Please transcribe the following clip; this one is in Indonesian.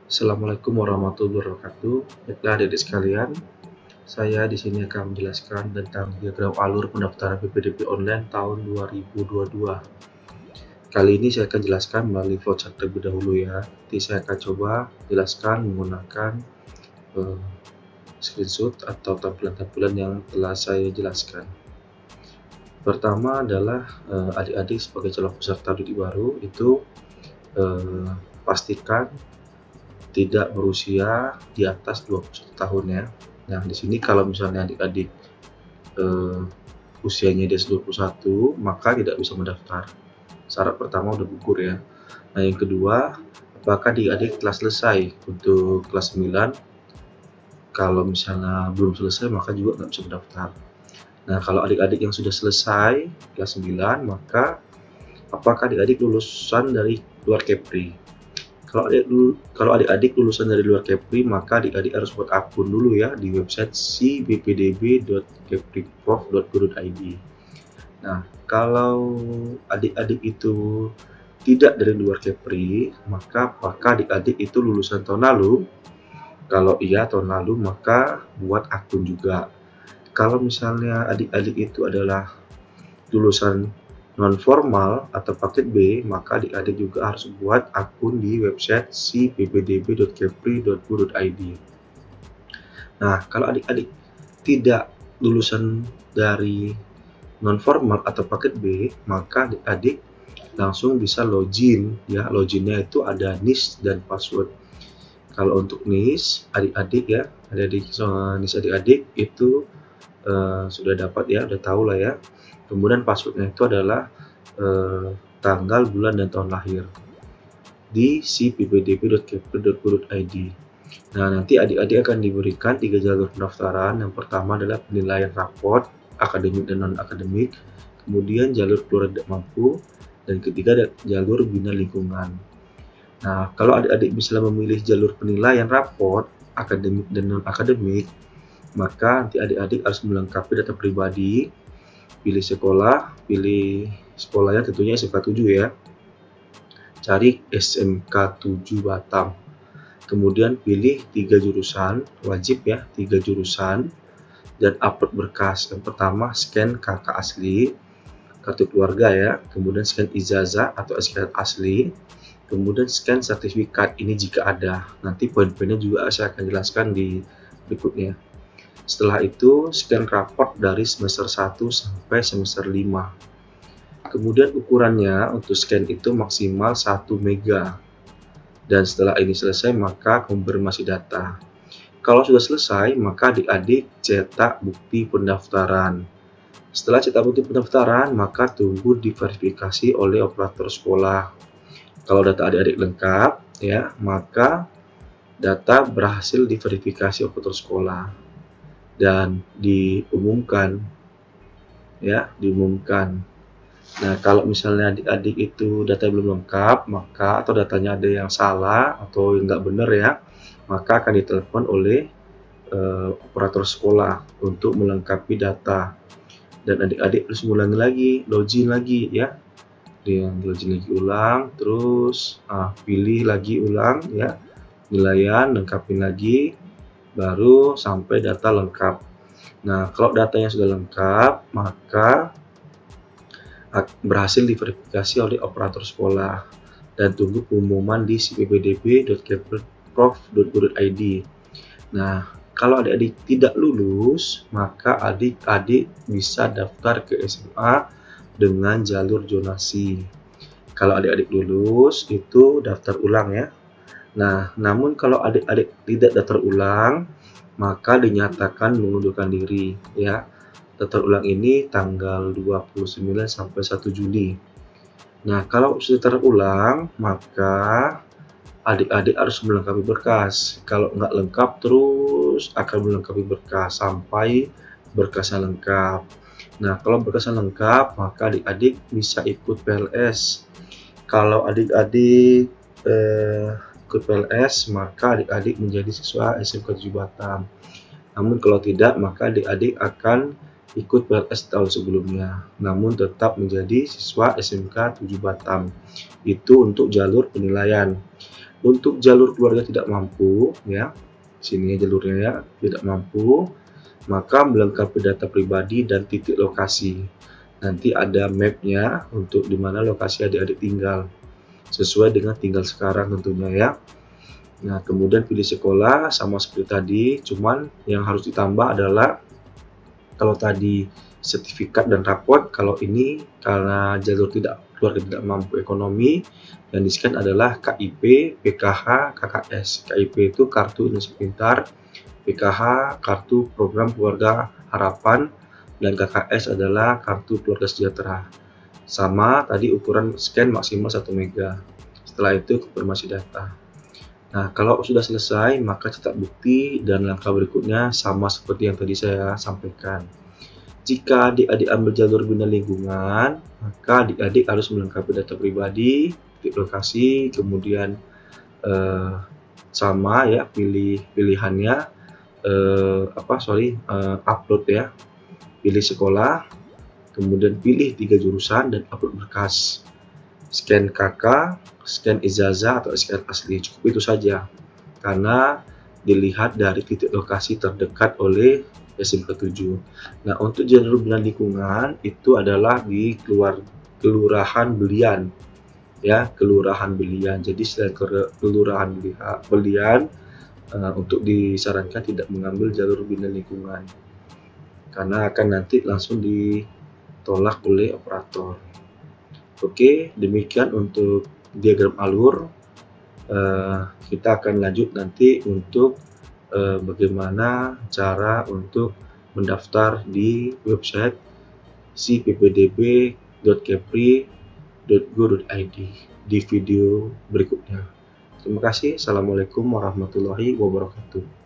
Assalamualaikum warahmatullahi wabarakatuh. Baiklah adik-adik sekalian, saya di sini akan menjelaskan tentang diagram alur pendaftaran PPDB online tahun 2022. Kali ini saya akan jelaskan melalui flowchart terlebih dahulu ya. Nanti saya akan coba jelaskan menggunakan screenshot atau tampilan-tampilan yang telah saya jelaskan. Pertama adalah adik-adik sebagai calon peserta didik baru itu pastikan tidak berusia di atas 21 tahun ya. Nah, di sini kalau misalnya adik-adik usianya di atas 21, maka tidak bisa mendaftar. Syarat pertama udah gugur ya. Nah, yang kedua, apakah adik-adik telah selesai untuk kelas 9? Kalau misalnya belum selesai, maka juga nggak bisa mendaftar. Nah, kalau adik-adik yang sudah selesai kelas 9, maka apakah adik-adik lulusan dari luar Kepri? Kalau adik-adik lulusan dari luar Kepri, maka adik-adik harus buat akun dulu ya di website cbpdb.kepriprof.go.id. Nah, kalau adik-adik itu tidak dari luar Kepri, maka apakah adik-adik itu lulusan tahun lalu? Kalau iya tahun lalu, maka buat akun juga. Kalau misalnya adik-adik itu adalah lulusan non formal atau paket B, maka adik-adik juga harus buat akun di website cppdb.kepri.go.id. Nah, kalau adik-adik tidak lulusan dari non formal atau paket B, maka adik-adik langsung bisa login ya. Loginnya itu ada NIS dan password. Kalau untuk NIS adik-adik ya, NIS adik-adik itu sudah dapat ya, udah tahu lah ya. Kemudian passwordnya itu adalah tanggal, bulan, dan tahun lahir di cppdb.kepri.go.id. Nah, nanti adik-adik akan diberikan 3 jalur pendaftaran. Yang pertama adalah penilaian raport, akademik dan non-akademik. Kemudian jalur keluarga tidak mampu. Dan ketiga jalur bina lingkungan. Nah, kalau adik-adik bisa memilih jalur penilaian raport, akademik dan non-akademik, maka nanti adik-adik harus melengkapi data pribadi, pilih sekolahnya tentunya SMK 7 ya, cari SMK 7 Batam, kemudian pilih 3 jurusan, wajib ya 3 jurusan, dan upload berkas. Yang pertama scan KK asli, kartu keluarga ya, kemudian scan ijazah atau SKS asli, kemudian scan sertifikat ini jika ada. Nanti poin-poinnya juga saya akan jelaskan di berikutnya. Setelah itu, scan raport dari semester 1 sampai semester 5. Kemudian ukurannya untuk scan itu maksimal 1 mega. Dan setelah ini selesai, maka konfirmasi data. Kalau sudah selesai, maka adik-adik cetak bukti pendaftaran. Setelah cetak bukti pendaftaran, maka tunggu diverifikasi oleh operator sekolah. Kalau data adik-adik lengkap, ya, maka data berhasil diverifikasi operator sekolah. Dan diumumkan ya, Nah, kalau misalnya adik-adik itu data belum lengkap, maka atau datanya ada yang salah atau yang nggak benar ya, maka akan ditelepon oleh operator sekolah untuk melengkapi data. Dan adik-adik harus ulangi lagi, login lagi ya, login lagi ulang, terus pilih lagi ulang ya, penilaian, lengkapin lagi, baru sampai data lengkap. Nah, kalau datanya sudah lengkap, maka berhasil diverifikasi oleh operator sekolah dan tunggu pengumuman di cppdb.kepriprof.go.id. Nah, kalau adik-adik tidak lulus, maka adik-adik bisa daftar ke SMA dengan jalur zonasi. Kalau adik-adik lulus, itu daftar ulang ya. Nah, namun kalau adik-adik tidak daftar ulang, maka dinyatakan mengundurkan diri ya. Daftar ulang ini tanggal 29 sampai 1 Juli. Nah, kalau sudah daftar ulang, maka adik-adik harus melengkapi berkas. Kalau nggak lengkap, terus akan melengkapi berkas sampai berkasnya lengkap. Nah, kalau berkasnya lengkap, maka adik-adik bisa ikut PLS. Kalau adik-adik ikut PLS, maka adik-adik menjadi siswa SMK 7 Batam. Namun kalau tidak, maka adik-adik akan ikut PLS tahun sebelumnya, namun tetap menjadi siswa SMK 7 Batam. Itu untuk jalur penilaian. Untuk jalur keluarga tidak mampu, ya, sini jalurnya ya, tidak mampu, maka melengkapi data pribadi dan titik lokasi. Nanti ada mapnya untuk di mana lokasi adik-adik tinggal, sesuai dengan tinggal sekarang tentunya ya. Nah, kemudian pilih sekolah sama seperti tadi, cuman yang harus ditambah adalah kalau tadi sertifikat dan raport, kalau ini karena jalur keluarga tidak mampu ekonomi, yang di-scan adalah KIP, PKH, KKS. KIP itu Kartu Indonesia Pintar, PKH Kartu Program Keluarga Harapan, dan KKS adalah Kartu Keluarga Sejahtera. Sama tadi ukuran scan maksimal 1 mega. Setelah itu konfirmasi data. Nah, kalau sudah selesai, maka cetak bukti dan langkah berikutnya sama seperti yang tadi saya sampaikan. Jika adik-adik ambil jalur bina lingkungan, maka adik-adik harus melengkapi data pribadi, titik lokasi, kemudian sama ya pilihannya upload ya, pilih sekolah, kemudian pilih 3 jurusan dan upload berkas, scan KK, scan ijazah atau scan asli, cukup itu saja karena dilihat dari titik lokasi terdekat oleh SMK 7. Nah, untuk jalur bina lingkungan itu adalah di Kelurahan Belian ya, Kelurahan Belian. Jadi selain Kelurahan Belian untuk disarankan tidak mengambil jalur bina lingkungan karena akan nanti langsung ditolak oleh operator. Oke, demikian untuk diagram alur. Kita akan lanjut nanti untuk bagaimana cara untuk mendaftar di website si.ppdb.kepri.go.id di video berikutnya. Terima kasih. Assalamualaikum warahmatullahi wabarakatuh.